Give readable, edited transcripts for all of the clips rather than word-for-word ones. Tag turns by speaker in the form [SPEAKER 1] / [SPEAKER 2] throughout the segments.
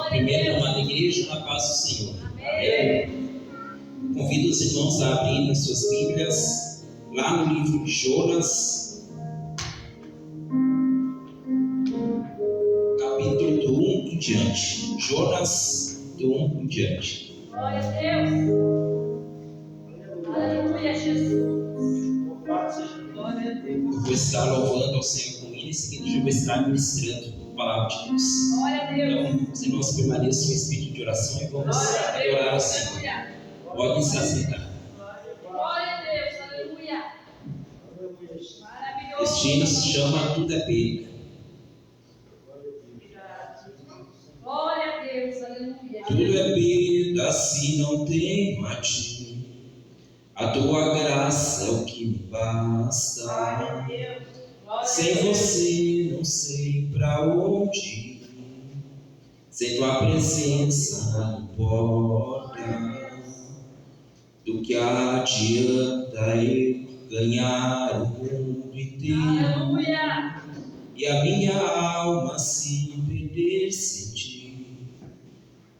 [SPEAKER 1] Primeiro, amada igreja, na paz do Senhor. Amém. Convido os irmãos a abrirem suas Bíblias lá no livro de Jonas, capítulo do 1 em diante. Jonas, do 1 em diante.
[SPEAKER 2] Glória a Deus. Aleluia, Jesus. Glória a Deus.
[SPEAKER 1] Eu vou estar louvando ao Senhor com ele, em seguida eu vou estar ministrando a palavra de Deus.
[SPEAKER 2] Glória a Deus.
[SPEAKER 1] Então, os irmãos permaneçam em espírito de oração e vamos adorar ao Senhor.
[SPEAKER 2] Aleluia.
[SPEAKER 1] Podem se assentar.
[SPEAKER 2] Glória a Deus. Aleluia. Maravilhoso.
[SPEAKER 1] Este hino se chama Tudo é Perda.
[SPEAKER 2] Glória a Deus. Aleluia.
[SPEAKER 1] Tudo é perda se não tenho a ti. A tua graça é o que me basta.
[SPEAKER 2] Glória a Deus. Glória a
[SPEAKER 1] Sem
[SPEAKER 2] Deus.
[SPEAKER 1] você não sei pra onde ir. Sem tua presença não importa. Do que adianta eu ganhar o mundo inteiro
[SPEAKER 2] Aleluia.
[SPEAKER 1] e a minha alma se perder sem ti?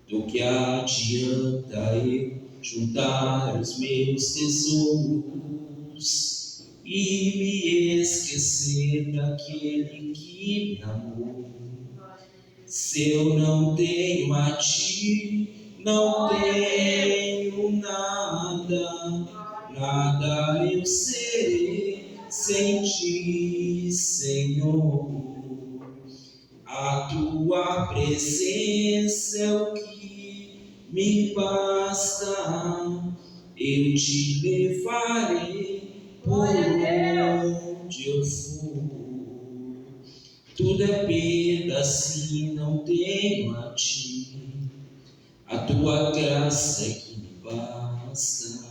[SPEAKER 1] Do que adianta eu juntar os meus tesouros e me esquecer daquele que me amou? Se eu não tenho a ti, não tenho nada, nada eu serei sem ti, Senhor. A tua presença é o que me basta, eu te levarei por onde eu for. Tudo é perda se não tenho a ti, a tua graça é que me basta.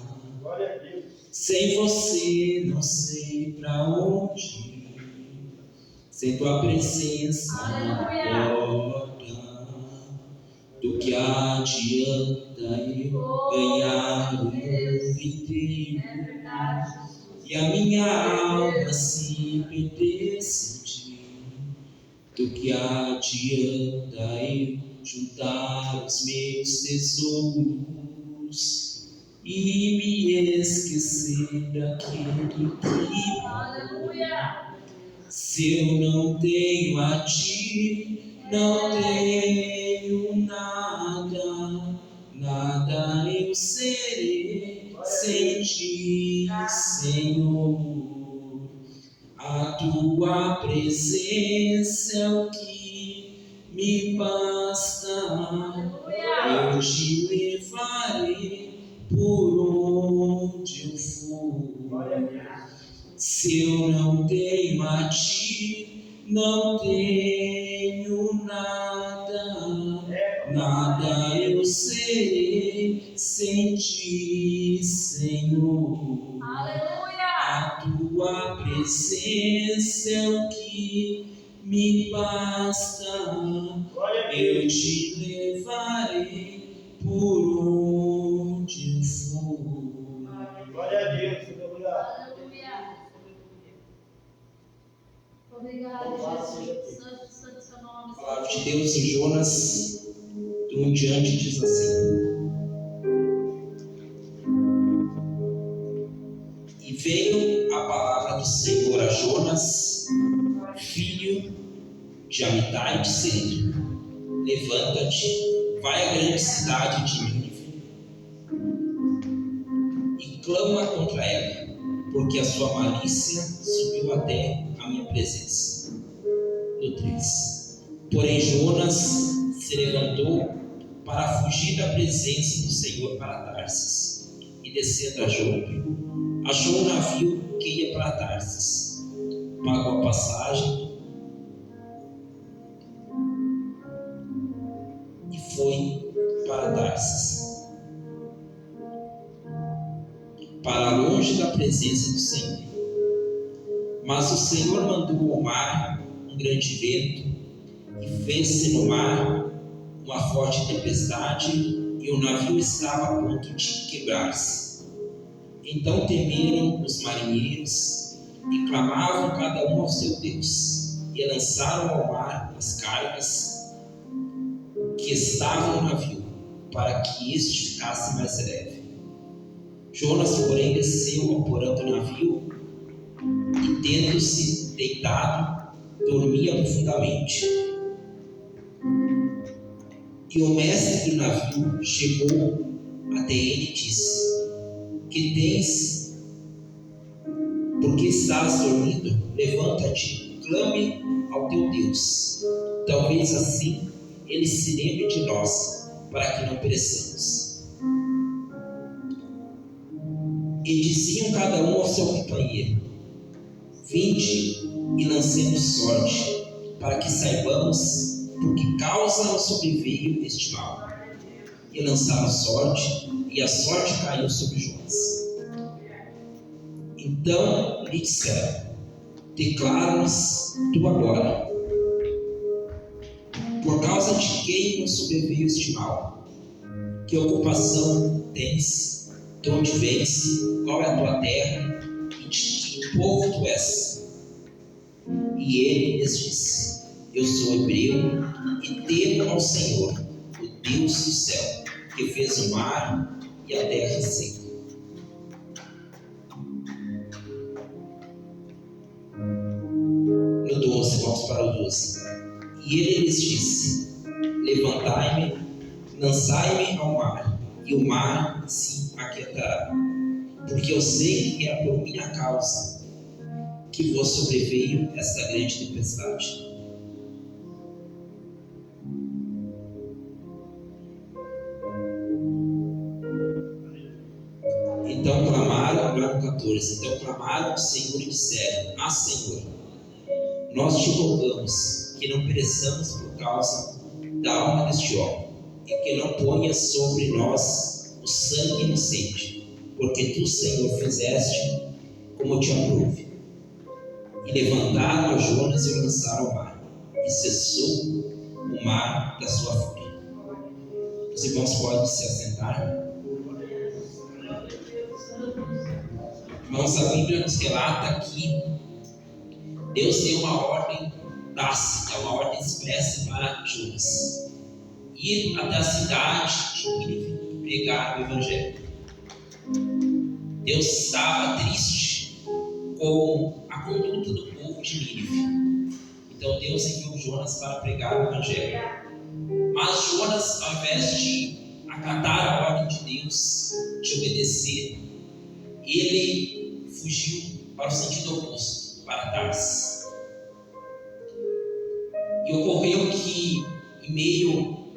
[SPEAKER 1] Sem você não sei pra onde ir, sem tua presença não importa. Do que adianta eu ganhar o mundo inteiro
[SPEAKER 2] É verdade.
[SPEAKER 1] e a minha alma se perder sem ti? Do que adianta eu juntar os meus tesouros e me esquecer daquele que me amou?
[SPEAKER 2] Aleluia.
[SPEAKER 1] Se eu não tenho a ti, não tenho nada, nada eu serei sem ti, Senhor. A tua presença é o que me basta, eu te levarei por onde eu for. Se eu não tenho a ti, não tenho nada, nada eu serei sem ti, Senhor.
[SPEAKER 2] Aleluia.
[SPEAKER 1] A tua presença é o que me basta, eu te levarei por onde eu for.
[SPEAKER 3] Glória a Deus, obrigado.
[SPEAKER 2] Aleluia. Obrigado, Jesus. Santo, santo seu nome.
[SPEAKER 1] A palavra de Deus em Jonas, do 1 em diante, diz assim: E veio a palavra do Senhor a Jonas, filho de Amitai, dizendo: Levanta-te, vai à grande cidade de Nínive e clama contra ela, porque a sua malícia subiu até a minha presença. No 3. Porém Jonas se levantou para fugir da presença do Senhor para Tarsis, e descendo a Jope, achou um navio que ia para Tarsis, pagou a passagem e foi para Tarsis, para longe da presença do Senhor. Mas o Senhor mandou ao mar um grande vento, e fez-se no mar uma forte tempestade, e o navio estava a ponto de quebrar-se. Então temeram os marinheiros e clamavam cada um ao seu Deus, e lançaram ao mar as cargas que estavam no navio, para que este ficasse mais leve. Jonas, porém, desceu ao porão do navio e, tendo-se deitado, dormia profundamente. E o mestre do navio chegou até ele e disse: Que tens? Por que estás dormindo? Levanta-te, clame ao teu Deus. Talvez assim ele se lembre de nós, para que não pereçamos. E diziam cada um ao seu companheiro: Vinde e lancemos sorte, para que saibamos por que causa nos sobreveio este mal. E lançaram sorte, e a sorte caiu sobre Jonas. Então lhe disseram: Declara-nos tu agora, por causa de quem nos sobreveio este mal? Que ocupação tens? De onde vens? Qual é a tua terra? E de que povo tu és? E ele lhes disse: Eu sou hebreu e temo ao Senhor, o Deus do céu, que fez o mar e a terra seca. No 12, vamos para o 12. E ele lhes disse: Levantai-me, lançai-me ao mar, e o mar se aquietará, porque eu sei que é por minha causa que vos sobreveio esta grande tempestade. Então clamaram, verso 14, então clamaram ao Senhor e disseram: Ah, Senhor, nós te rogamos que não pereçamos por causa da alma deste homem, e que não ponhas sobre nós o sangue inocente, porque tu, Senhor, fizeste como te aprouve. E levantaram a Jonas e o lançaram ao mar, e cessou o mar da sua fúria. Os irmãos podem se assentar. Irmãos, a Bíblia nos relata que Deus deu uma ordem tácita, uma ordem expressa para Jonas: ir até a cidade de Nínive e pregar o Evangelho. Deus estava triste com a conduta do povo de Nínive. Então Deus enviou Jonas para pregar o Evangelho. Mas Jonas, ao invés de acatar a ordem de Deus, de obedecer, ele fugiu para o sentido oposto, para Tarsis. E ocorreu que, em meio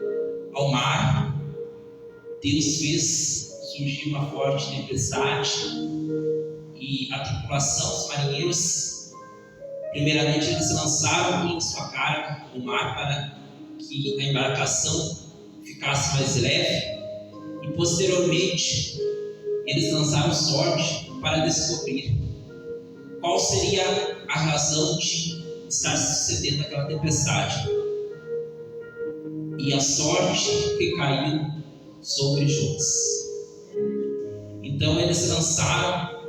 [SPEAKER 1] ao mar, Deus fez surgir uma forte tempestade, e a tripulação, os marinheiros, primeiramente eles lançaram toda a sua carga no mar para que a embarcação ficasse mais leve, e posteriormente eles lançaram sorte para descobrir qual seria a razão de estar sucedendo aquela tempestade. E a sorte recaiu sobre Jonas. Então eles lançaram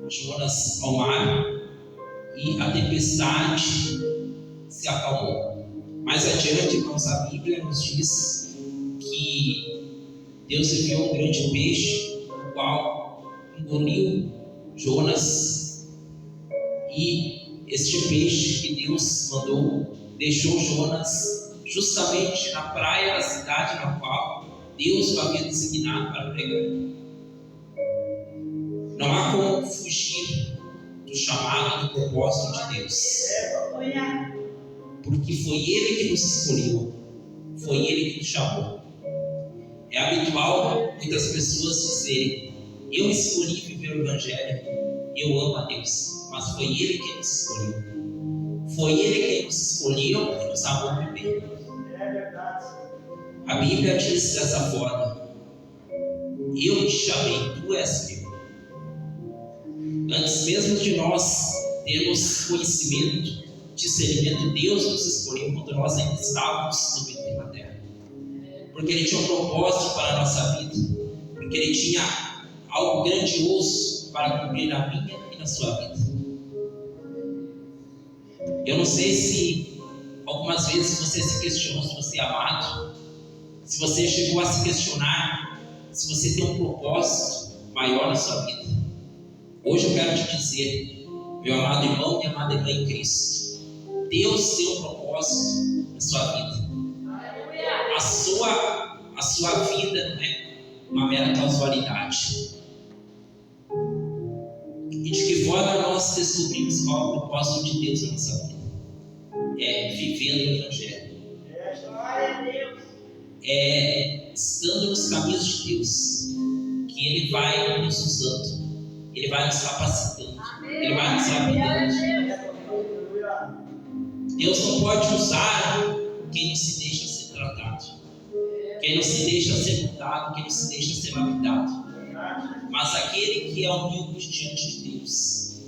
[SPEAKER 1] Jonas ao mar e a tempestade se acalmou. Mais adiante, irmãos, a Bíblia nos diz que Deus enviou um grande peixe, o qual engoliu Jonas, e este peixe que Deus mandou deixou Jonas justamente na praia da cidade na qual Deus o havia designado para pregar. Não há como fugir do chamado e do propósito de Deus, porque foi Ele que nos escolheu, foi Ele que nos chamou. É habitual muitas pessoas dizerem: eu escolhi viver o Evangelho, eu amo a Deus, mas foi Ele que nos escolheu. Foi Ele que nos escolheu e nos amou primeiro. A Bíblia diz dessa forma: eu te chamei, tu és meu. Antes mesmo de nós termos conhecimento, discernimento, Deus nos escolheu quando nós ainda estávamos no ventre da terra. Porque Ele tinha um propósito para a nossa vida, porque Ele tinha algo grandioso para cumprir na minha e na sua vida. Eu não sei se Algumas vezes você se questionou se você é amado, se você chegou a se questionar se você tem um propósito maior na sua vida. Hoje eu quero te dizer, meu amado irmão, minha amada irmã em Cristo, Deus tem um propósito na sua vida. A sua vida não é uma mera casualidade. E de que forma nós descobrimos qual é o propósito de Deus na nossa vida? É vivendo o Evangelho. É estando nos caminhos de Deus, que Ele vai nos usando, Ele vai nos capacitando, Ele vai nos lapidando. Deus não pode usar quem não se deixa ser tratado, quem não se deixa ser mudado, quem não se deixa ser lapidado. Mas aquele que é humilde diante de Deus,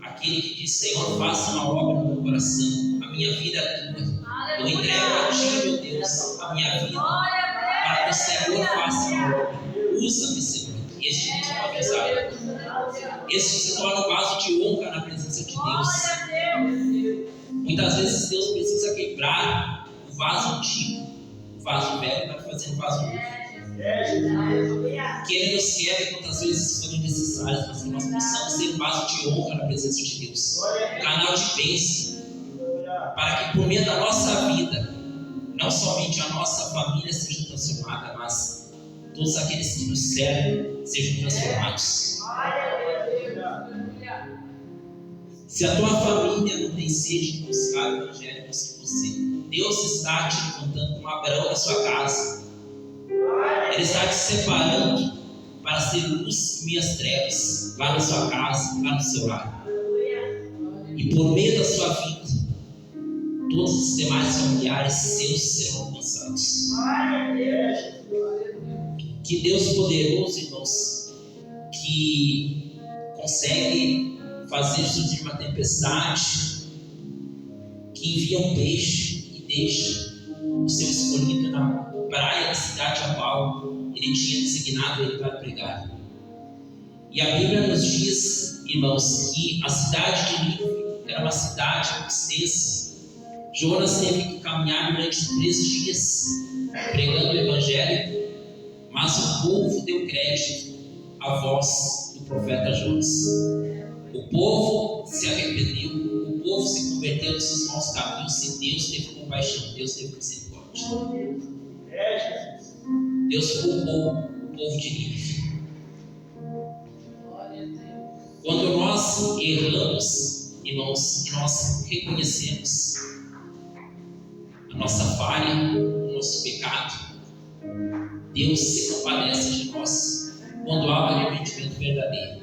[SPEAKER 1] aquele que diz: Senhor, faça uma obra no meu coração, a minha vida é tua, eu entrego a ti, meu Deus, a minha vida, para que o Senhor faça uma obra. Usa-me, Senhor. E esse Deus pode usar. Esse se torna um vaso de honra na presença de Deus. Muitas vezes Deus precisa quebrar o vaso antigo, o vaso velho, para fazer um vaso novo. Que Ele nos quebre quantas vezes forem necessárias, mas que nós possamos ser um vaso de honra na presença de Deus, um canal de bênção, para que por meio da nossa vida, não somente a nossa família seja transformada, mas todos aqueles que nos servem sejam transformados. Se a tua família não tem sede de buscar o Evangelho, busque você. Deus está te levantando como Abraão na sua casa. Ele está te separando para ser luz em meias trevas, lá na sua casa, lá no seu lar. E por meio da sua vida, todos os demais familiares seus serão alcançados. Que Deus poderoso, irmãos, que consegue fazer surgir uma tempestade, que envia um peixe e deixa o seu escolhido na praia da cidade a qual ele tinha designado ele para pregar. E a Bíblia nos diz, irmãos, que a cidade de Nínive era uma cidade extensa. Jonas teve que caminhar durante 3 dias pregando o Evangelho, mas o povo deu crédito à voz do profeta Jonas. O povo se arrependeu, o povo se converteu dos seus maus caminhos e Deus teve compaixão, Deus teve misericórdia. Deus poupou o povo de Nínive. Quando nós erramos, irmãos, e nós reconhecemos a nossa falha, o nosso pecado, Deus se compadece de nós quando há um arrependimento verdadeiro.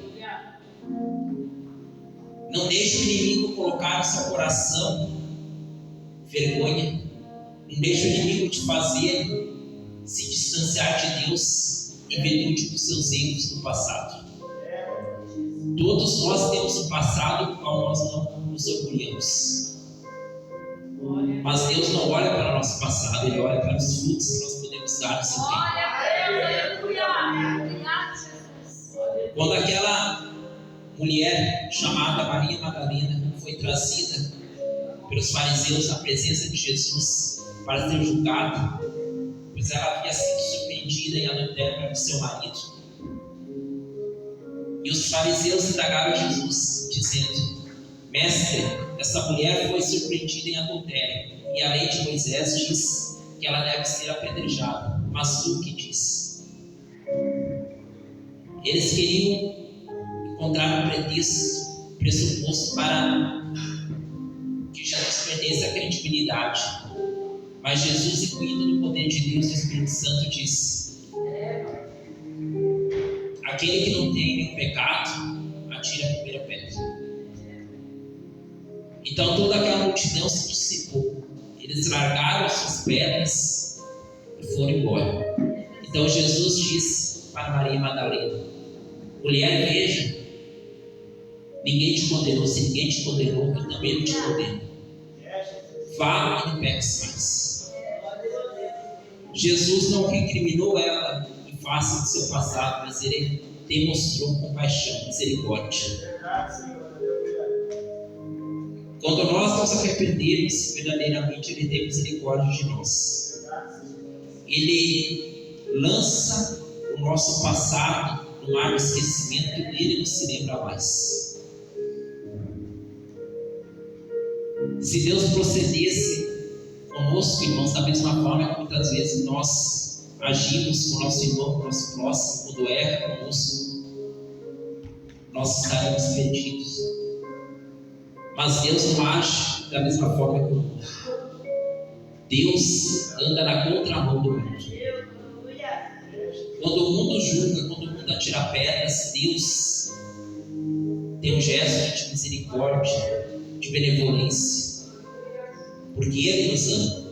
[SPEAKER 1] Não deixe o inimigo colocar no seu coração vergonha. Não deixe o inimigo te fazer se distanciar de Deus em virtude dos seus erros do passado. Todos nós temos um passado do qual nós não nos orgulhamos. Mas Deus não olha para o nosso passado, Ele olha para os frutos que nós podemos dar no seu tempo. Quando aquela mulher chamada Maria Madalena foi trazida pelos fariseus à presença de Jesus para ser julgada, pois ela havia sido surpreendida em adultério pelo seu marido. E os fariseus indagaram Jesus, dizendo: Mestre, essa mulher foi surpreendida em adultério, e a lei de Moisés diz que ela deve ser apedrejada, mas tu que diz? Eles queriam encontrar um pressuposto para que Jesus perdesse a credibilidade. Mas Jesus, imbuído do poder de Deus e do Espírito Santo, disse: aquele que não tem nenhum pecado, atire a primeira pedra. Então toda aquela multidão se dissipou. Eles largaram as suas pedras e foram embora. Então Jesus disse para Maria Madalena: mulher, veja, ninguém te condenou. Se ninguém te condenou, eu também não te condeno. Vá e não peques mais. Jesus não recriminou ela em face do seu passado, mas Ele demonstrou compaixão, misericórdia. Quando nós nos arrependermos, verdadeiramente Ele tem misericórdia de nós. Ele lança o nosso passado no mar do esquecimento e Ele não se lembra mais. Se Deus procedesse conosco, irmãos, da mesma forma que muitas vezes nós agimos com o nosso irmão, com o nosso próximo, quando erra conosco, nós estaremos perdidos. Mas Deus não age da mesma forma que o mundo. Deus anda na contramão do mundo. Quando o mundo julga, quando o mundo atira pedras, Deus tem um gesto de misericórdia, de benevolência, porque Ele nos ama.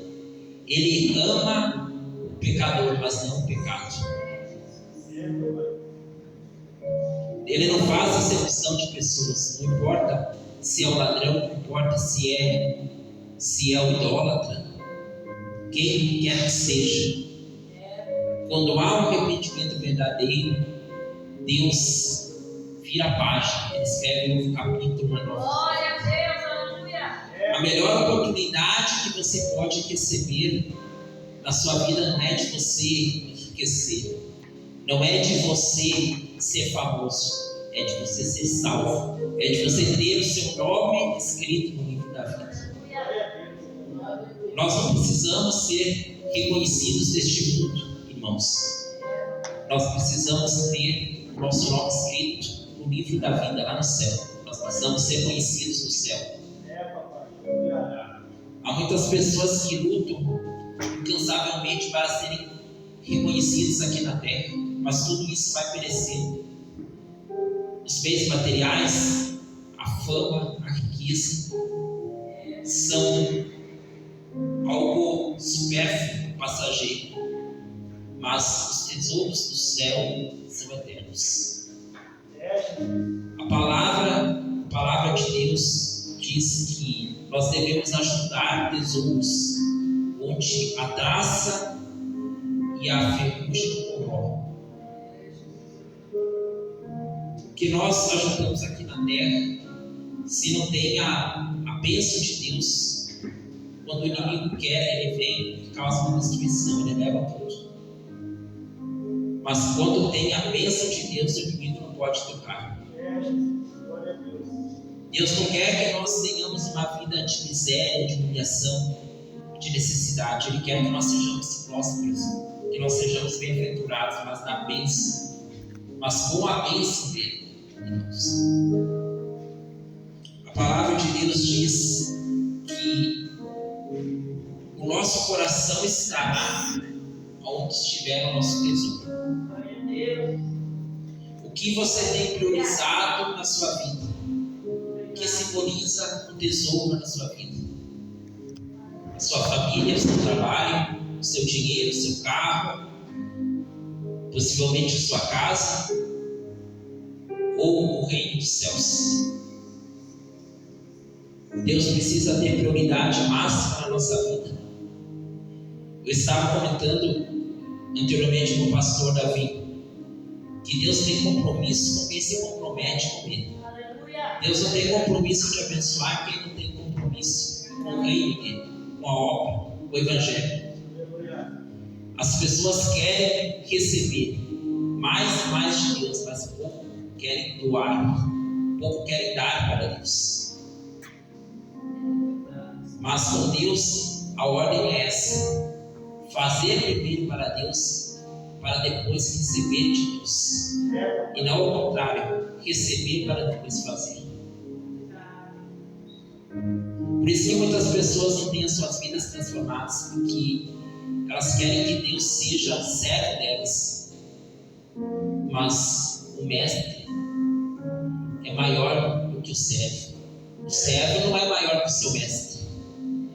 [SPEAKER 1] Ele ama o pecador, mas não o pecado. Ele não faz acepção de pessoas, não importa se é o ladrão, não importa se é o idólatra, quem quer que seja. Quando há um arrependimento verdadeiro, Deus vira a página, Ele escreve um novo capítulo, uma nova.
[SPEAKER 2] Glória a Deus, aleluia.
[SPEAKER 1] A melhor oportunidade que você pode receber na sua vida não é de você enriquecer, não é de você ser famoso, é de você ser salvo, é de você ter o seu nome escrito no livro da vida. Nós não precisamos ser reconhecidos deste mundo, irmãos. Nós precisamos ter o nosso nome escrito no livro da vida lá no céu. Nós precisamos ser conhecidos no céu. Há muitas pessoas que lutam incansavelmente para serem reconhecidos aqui na terra, mas tudo isso vai perecer. Os bens materiais, a fama, a riqueza são algo supérfluo, passageiro, mas os tesouros do céu são eternos. A palavra de Deus diz que nós devemos ajudar tesouros onde a traça e a ferrugem não corroem. Que nós ajudamos aqui na terra, se não tem a bênção de Deus, quando o inimigo quer, ele vem e causa uma destruição, ele leva tudo. Mas quando tem a bênção de Deus, o inimigo não pode tocar. Deus não quer que nós tenhamos uma vida de miséria, de humilhação, de necessidade. Ele quer que nós sejamos prósperos, que nós sejamos bem-aventurados, mas na bênção, mas com a bênção dele. A palavra de Deus diz que o nosso coração estará onde estiver o nosso tesouro. O que você tem priorizado na sua vida, que simboliza o tesouro na sua vida? A sua família, o seu trabalho, o seu dinheiro, o seu carro, possivelmente a sua casa, ou o reino dos céus? Deus precisa ter prioridade máxima na nossa vida. Eu estava comentando anteriormente com o pastor Davi que Deus tem compromisso com quem se compromete com Ele. Deus não tem compromisso de abençoar quem não tem compromisso com o reino dele, com a obra, com o evangelho. As pessoas querem receber mais e mais de Deus, mas pouco querem doar, pouco querem dar para Deus. Mas com Deus a ordem é essa: fazer primeiro para Deus, para depois receber de Deus, e não ao contrário, receber para depois fazer. Por isso que muitas pessoas não têm as suas vidas transformadas, porque elas querem que Deus seja servo delas, mas o mestre é maior do que o servo. O servo não é maior que o seu mestre,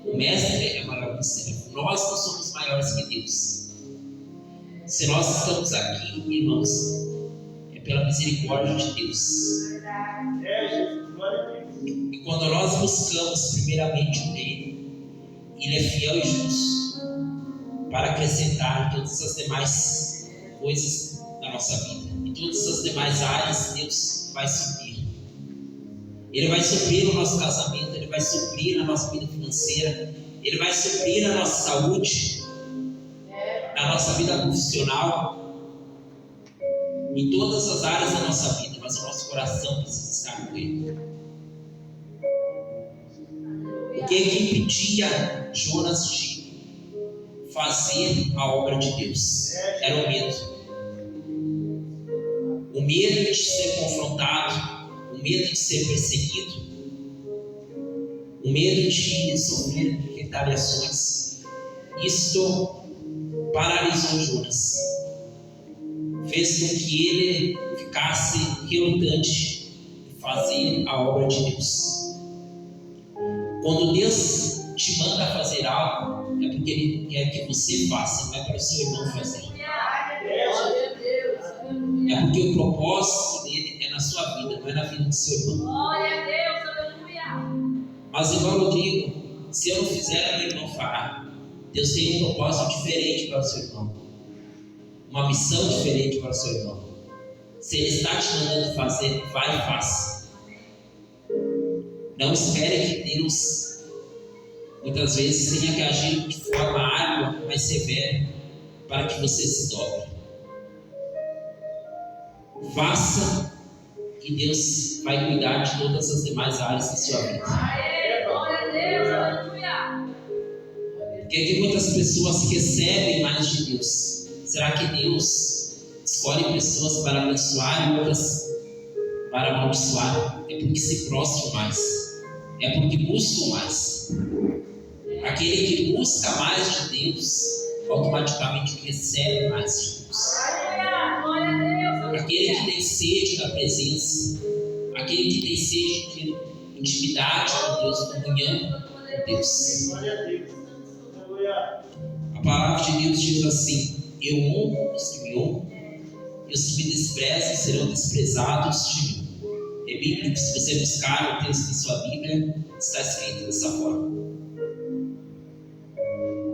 [SPEAKER 1] o mestre é maior que o servo. Nós não somos maiores que Deus. Se nós estamos aqui, irmãos, é pela misericórdia de Deus. E quando nós buscamos primeiramente o Dele, Ele é fiel e justo para acrescentar todas as demais coisas da nossa vida. E todas as demais áreas Deus vai suprir. Ele vai suprir o nosso casamento, Ele vai suprir na nossa vida financeira, Ele vai suprir na nossa saúde, na nossa vida profissional, em todas as áreas da nossa vida, mas o nosso coração precisa estar com Ele. O que impedia Jonas de fazer a obra de Deus? Era o medo. O medo de ser confrontado, o medo de ser perseguido, o medo de sofrer retaliações. Isto paralisou Jonas, fez com que ele ficasse relutante em fazer a obra de Deus. Quando Deus te manda fazer algo, é porque Ele quer que você faça, não é para o seu irmão fazer. É porque o propósito dele é na sua vida, não é na vida do seu irmão.
[SPEAKER 2] Glória a Deus, aleluia.
[SPEAKER 1] Mas igual eu digo, se eu não fizer, meu irmão fará. Deus tem um propósito diferente para o seu irmão, uma missão diferente para o seu irmão. Se Ele está te mandando fazer, vai e faça. Não espere que Deus, muitas vezes, tenha que agir de forma árdua, mas severa, para que você se dobre. Faça, e Deus vai cuidar de todas as demais áreas da sua vida.
[SPEAKER 2] Glória a Deus, aleluia.
[SPEAKER 1] Porque muitas pessoas recebem mais de Deus. Será que Deus escolhe pessoas para abençoar e outras para amaldiçoar? É porque se prostram mais. É porque buscam mais. Aquele que busca mais de Deus, automaticamente recebe mais de Deus. Aquele que tem sede da presença, aquele que tem sede de intimidade com Deus, comunhão com Deus. A palavra de Deus diz assim: eu honro os que me honram, e os que me desprezam serão desprezados de mim. É bíblico, se você buscar o texto da sua Bíblia, está escrito dessa forma.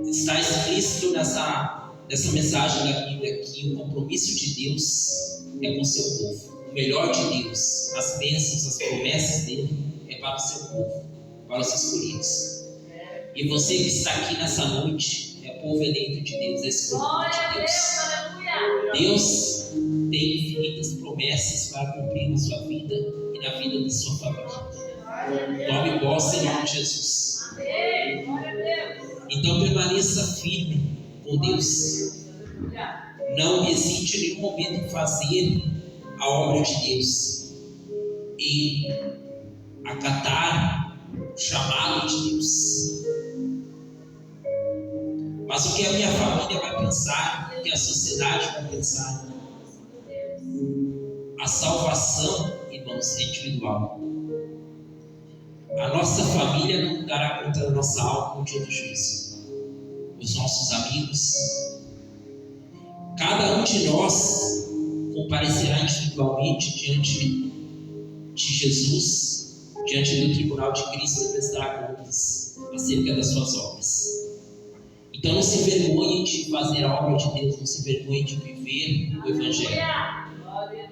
[SPEAKER 1] Está explícito nessa mensagem da Bíblia que o compromisso de Deus é com o seu povo. O melhor de Deus, as bênçãos, as promessas dele é para o seu povo, para os escolhidos. E você que está aqui nessa noite é povo eleito de Deus, é escolhido de Deus. Deus tem infinitas promessas para cumprir na sua vida e na vida da sua família. Tome posse em nome de Jesus. Então permaneça firme com Deus. Não hesite em nenhum momento em fazer a obra de Deus, em acatar o chamado de Deus. Mas o que a minha família vai pensar, o que a sociedade vai pensar? A salvação, irmãos, é individual. A nossa família não dará conta da nossa alma no dia do juízo. Os nossos amigos, cada um de nós comparecerá individualmente diante de Jesus, diante do tribunal de Cristo, e prestará contas acerca das suas obras. Então não se envergonhe de fazer a obra de Deus, não se envergonhe de viver o Evangelho,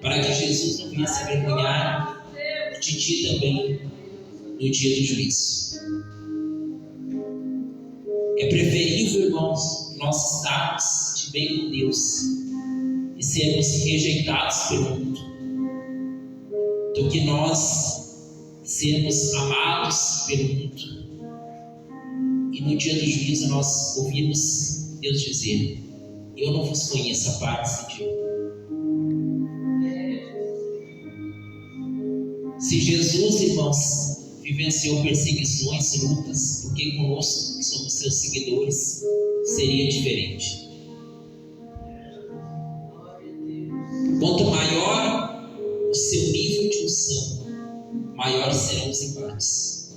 [SPEAKER 1] para que Jesus não venha se envergonhar de ti também no dia do juízo. É preferível, irmãos, nós estarmos de bem com Deus e sermos rejeitados pelo mundo, do que nós sermos amados pelo mundo e no dia do juízo nós ouvirmos Deus dizer: eu não vos conheço, aparte-se de mim. Se Jesus, irmãos, vivenciou perseguições, lutas, porque conosco, que somos seus seguidores, seria diferente. Quanto maior o seu nível de unção, maiores serão os embates.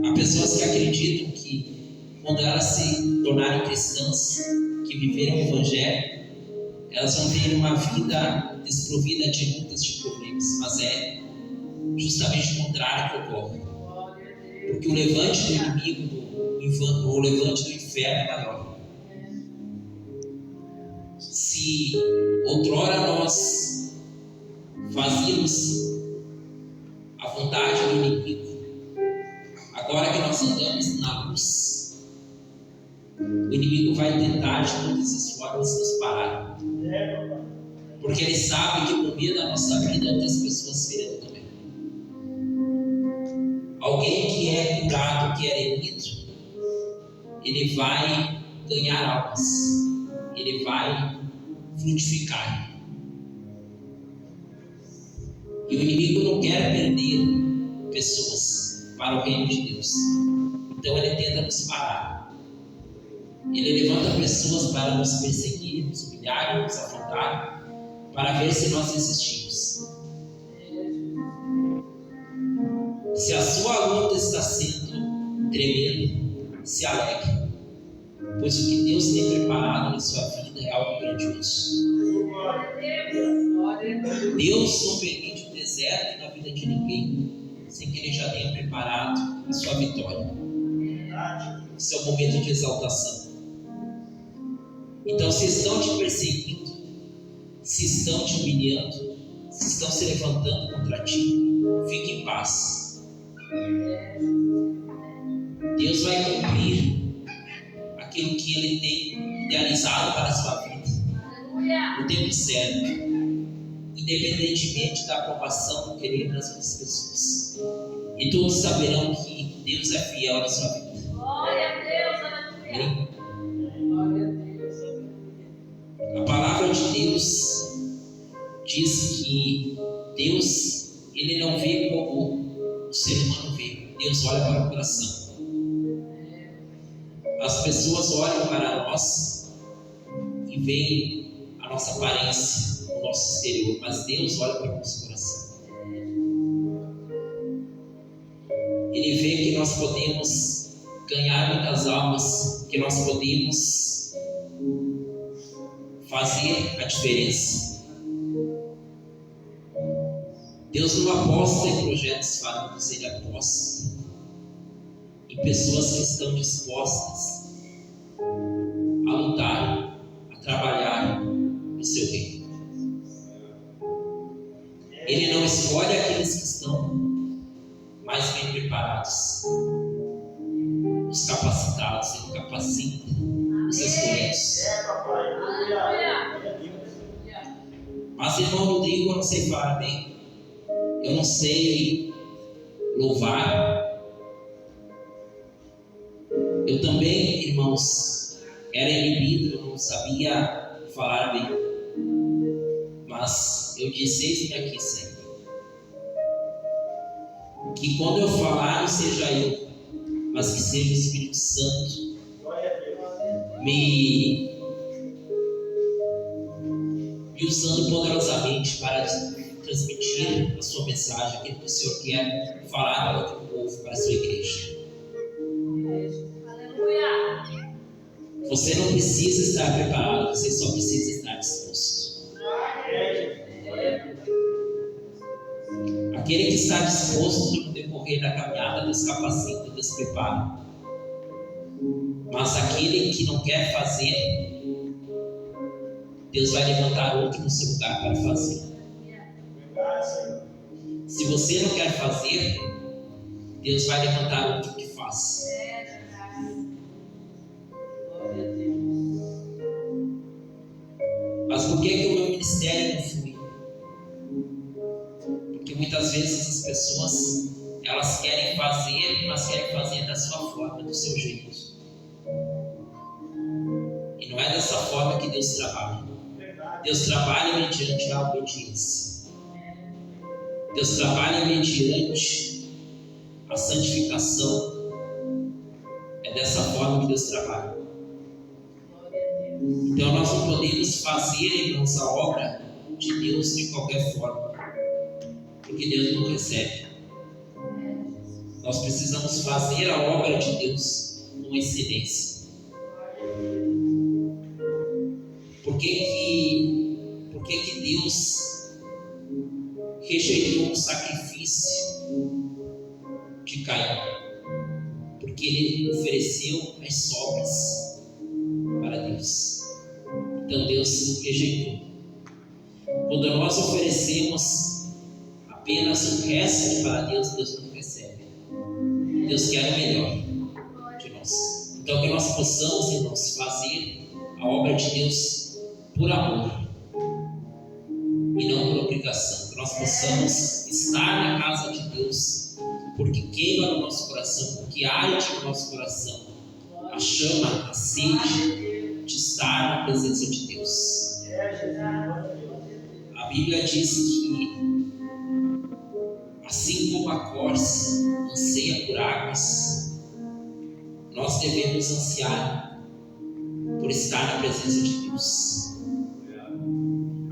[SPEAKER 1] Há pessoas que acreditam que quando elas se tornarem cristãs, que viveram o Evangelho, elas vão ter uma vida desprovida de lutas, de problemas, mas é justamente o contrário que ocorre. Porque o levante do inimigo, o levante do inferno é maior. Se outrora nós fazíamos a vontade do inimigo, nós andamos na luz, o inimigo vai tentar de todas as formas nos parar. Porque ele sabe que por meio da nossa vida outras pessoas virão também. Alguém que é curado, que é remido, ele vai ganhar almas, ele vai frutificar. E o inimigo não quer perder pessoas para o reino de Deus. Então ele tenta nos parar. Ele levanta pessoas para nos perseguir, nos humilhar, nos afrontar, para ver se nós existimos. Se a sua luta está sendo tremenda, se alegre, pois o que Deus tem preparado na sua vida é algo grandioso. Deus não permite o deserto na vida de ninguém sem que Ele já tenha preparado a sua vitória, o seu momento de exaltação. Então, se estão te perseguindo, se estão te humilhando, se estão se levantando contra ti, fique em paz. Deus vai cumprir aquilo que Ele tem idealizado para a sua vida no tempo certo, independentemente da aprovação ou querer das outras pessoas. E todos saberão que Deus é fiel na sua vida.
[SPEAKER 2] Glória a Deus, aleluia.
[SPEAKER 1] A palavra de Deus diz que Deus, Ele não vê como o ser humano vê. Deus olha para o coração. As pessoas olham para nós e veem a nossa aparência, o nosso exterior, mas Deus olha para o nosso coração. Ele vê que nós podemos ganhar muitas almas, que nós podemos fazer a diferença. Deus não aposta em projetos faludos, Ele aposta em pessoas que estão dispostas a lutar, a trabalhar no seu reino. Ele não escolhe aqueles que estão mais bem preparados, os capacitados, Ele capacita os escolhidos. Mas, irmão Rodrigo, eu não sei falar bem, eu não sei louvar. Eu também, irmãos, era inibido, eu não sabia falar bem. Mas eu disse: eis-me aqui, Senhor. Que quando eu falar não seja eu, mas que seja o Espírito Santo me usando poderosamente para transmitir a sua mensagem, aquilo que o Senhor quer falar para o teu povo, para a sua igreja.
[SPEAKER 2] Aleluia.
[SPEAKER 1] Você não precisa estar preparado, você só precisa estar disposto. Aquele que está disposto no decorrer da caminhada, Deus capacita, Deus prepara. Mas aquele que não quer fazer, Deus vai levantar outro no seu lugar para fazer. Se você não quer fazer, Deus vai levantar outro que faça. Mas por que o meu ministério não flui? Porque muitas vezes as pessoas, elas querem fazer, mas querem fazer da sua forma, do seu jeito. E não é dessa forma que Deus trabalha. Deus trabalha mediante a obediência. Deus trabalha mediante a santificação. É dessa forma que Deus trabalha. Então nós não podemos fazer, irmãos, a obra de Deus de qualquer forma, porque Deus não recebe. Nós precisamos fazer a obra de Deus com excelência. Por que Deus rejeitou o sacrifício de Caim? Porque ele ofereceu as sobras para Deus. Então Deus rejeitou. Quando nós oferecemos apenas o resto para Deus, Deus não recebe. Deus quer o melhor. Então que nós possamos, irmãos, fazer a obra de Deus por amor e não por obrigação. Que nós possamos estar na casa de Deus porque queima no nosso coração, porque arde no nosso coração a chama, a sede de estar na presença de Deus. A Bíblia diz que assim como a corça anseia por águas, nós devemos ansiar por estar na presença de Deus.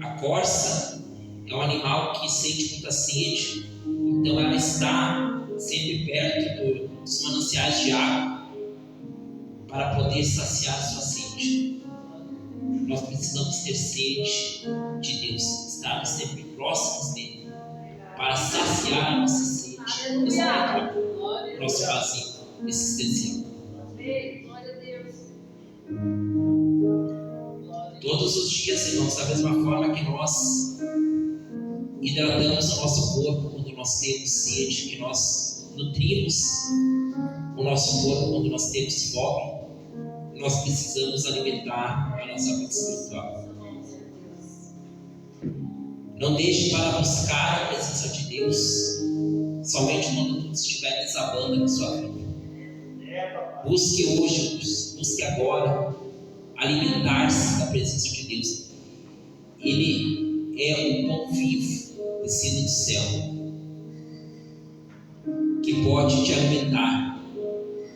[SPEAKER 1] A corça é um animal que sente muita sede, então ela está sempre perto dos mananciais de água para poder saciar sua sede. Nós precisamos ter sede de Deus, estarmos sempre próximos dele para saciar a nossa sede, o nosso vazio existencial. Todos os dias, irmãos, da mesma forma que nós hidratamos o nosso corpo quando nós temos sede, que nós nutrimos o nosso corpo quando nós temos fome, nós precisamos alimentar a nossa vida espiritual. Não deixe para buscar a presença de Deus somente quando tudo estiver desabando na sua vida. Busque hoje, busque agora alimentar-se da presença de Deus. Ele é o pão vivo descido do céu que pode te alimentar,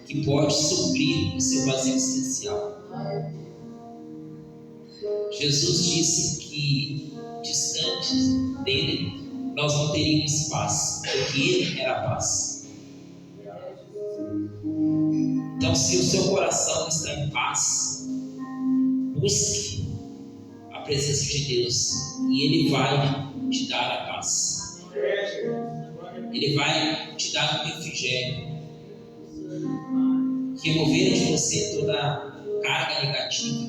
[SPEAKER 1] que pode suprir o seu vazio existencial. Jesus disse que distante dele nós não teríamos paz, porque ele era a paz. Então, se o seu coração está em paz, busque a presença de Deus e ele vai te dar a paz. Ele vai te dar um refrigério, remover de você toda a carga negativa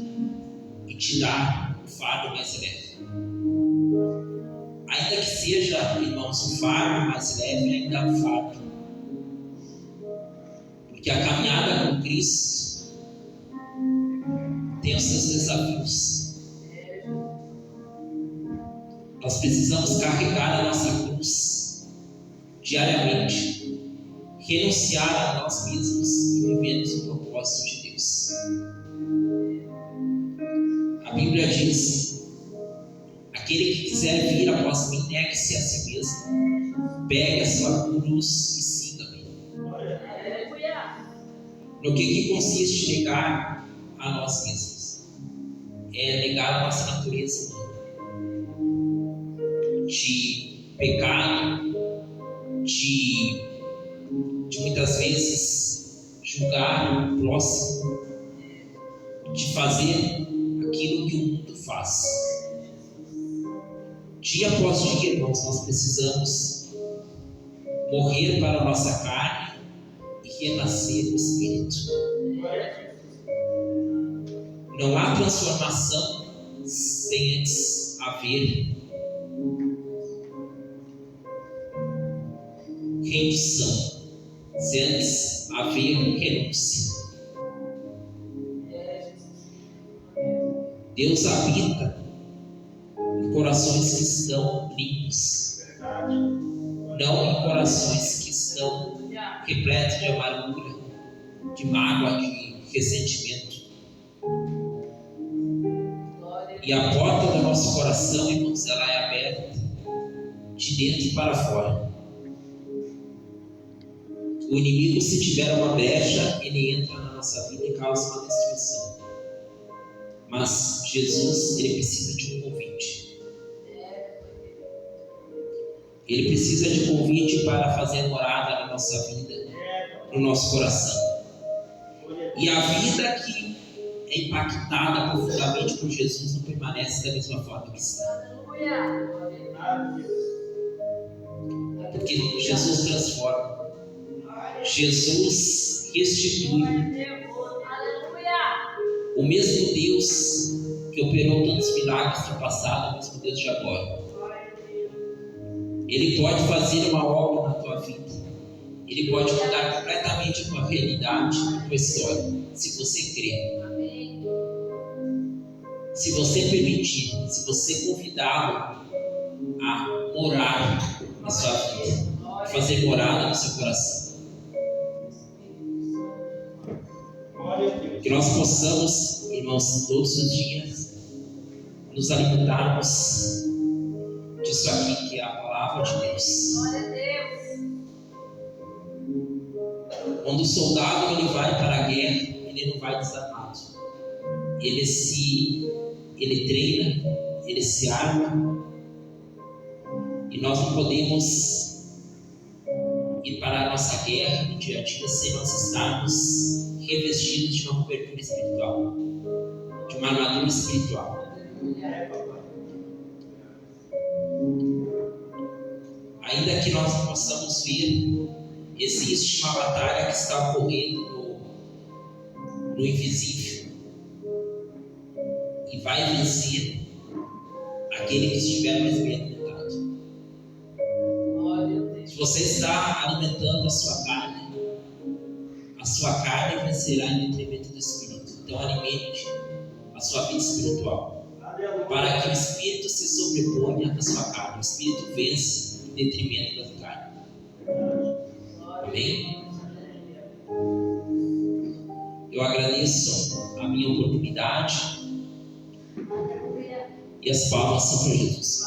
[SPEAKER 1] e te dar um fardo mais leve. Ainda que seja, irmãos, um fardo mais leve, ainda é um fardo. Porque a caminhada com Cristo tem os seus desafios. Nós precisamos carregar a nossa cruz diariamente, renunciar a nós mesmos e vivermos o propósito de Deus. A Bíblia diz: aquele que quiser vir após mim, negue-se a si mesmo, pegue a sua cruz e siga-me. No que consiste negar a nós mesmos? É negar a nossa natureza humana, de pecado, de muitas vezes julgar o próximo, de fazer aquilo que o mundo faz. Dia após dia, irmãos, nós precisamos morrer para a nossa carne e renascer no Espírito. Não há transformação sem antes haver rendição, sem antes haver renúncia. Deus habita em corações que estão limpos, não em corações que estão repletos de amargura, de mágoa, de ressentimento. E a porta do nosso coração, irmãos, ela é aberta de dentro para fora. O inimigo, se tiver uma brecha, ele entra na nossa vida e causa uma destruição. Mas Jesus, ele precisa de um convite. Ele precisa de convite para fazer morada na nossa vida, no nosso coração. E a vida que é impactada profundamente por Jesus não permanece da mesma forma que está. Porque Jesus transforma. Jesus restitui. O mesmo Deus que operou tantos milagres no passado é o mesmo Deus de agora. Ele pode fazer uma obra na tua vida. Ele pode mudar completamente a tua realidade, a tua história, se você crer.
[SPEAKER 2] Amém.
[SPEAKER 1] Se você permitir, se você convidá-lo a morar na sua vida, a fazer morada no seu coração. Que nós possamos, irmãos, todos os dias nos alimentarmos disso aqui que é a palavra de Deus.
[SPEAKER 2] Glória a Deus.
[SPEAKER 1] Quando o soldado ele vai para a guerra, ele não vai desarmado. Ele treina, ele se arma. E nós não podemos ir para a nossa guerra no dia a dia sem nós estarmos revestidos de uma cobertura espiritual, de uma armadura espiritual. Ainda que nós não possamos ver, existe uma batalha que está ocorrendo no invisível e vai vencer aquele que estiver mais bem alimentado. Se você está alimentando a sua carne vencerá em detrimento do Espírito. Então alimente a sua vida espiritual, para que o Espírito se sobreponha à sua carne, o Espírito vença em detrimento da carne. Amém? Eu agradeço a minha oportunidade e as palmas são para Jesus.